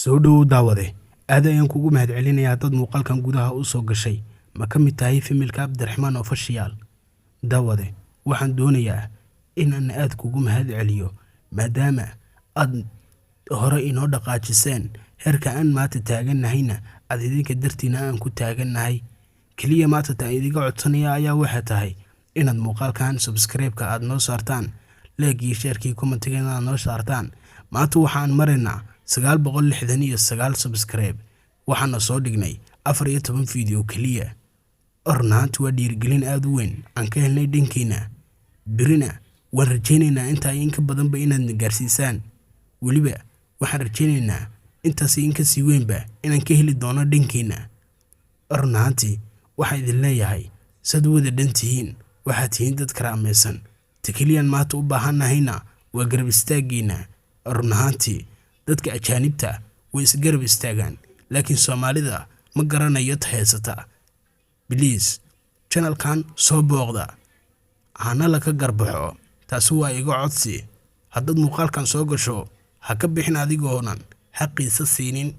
soo dhow daawade aad ayaan kugu mahadcelinayaa dad muuqaalkan gudaha u soo gashay ma ka mid tahay familka Cabdiraxmaan Official daawade waxaan doonayaa inaan aad kugu mahadceliyo maadaama aad hore inoo dhaqaajiseen heerka aan maanta taaganahayna aad idinka dartiina aan ku taagannahay kaliya maanta taa idiga codsanaya ayaa waxa tahay inaad muuqaalkan subscribe-ka aad noo saartaan like iyo share-kii comment-gana aad noo saartaan maanta waxaan maraynaa 969 subscribe waxaana soo dhignay 14 video kaliya ornaantu waa dhiirigelin aad u weyn aan ka helnay dhankiina birina waan rajaynaynaa inta in ka badan ba inaad gaarsiisaan waliba waxaan rajaynaynaa intaas in ka sii weynba inaan ka heli doono dhankiina ornaanti waxa idin leeyahay sad wada dhantihiin waxa tihiin dad karaamaysan takaliyan maanta u baahanahayna waa garab istaageena ornaanti dadka ajaanibta way isgarab istaagaan laakiin Soomaalida ma garanayo taheysata please channelkan soo booqda hana la ka garbaxo taas waa iga codsi haddaad muuqaalkan soo gasho ha ka bixin adigoonan xaqiisa siinin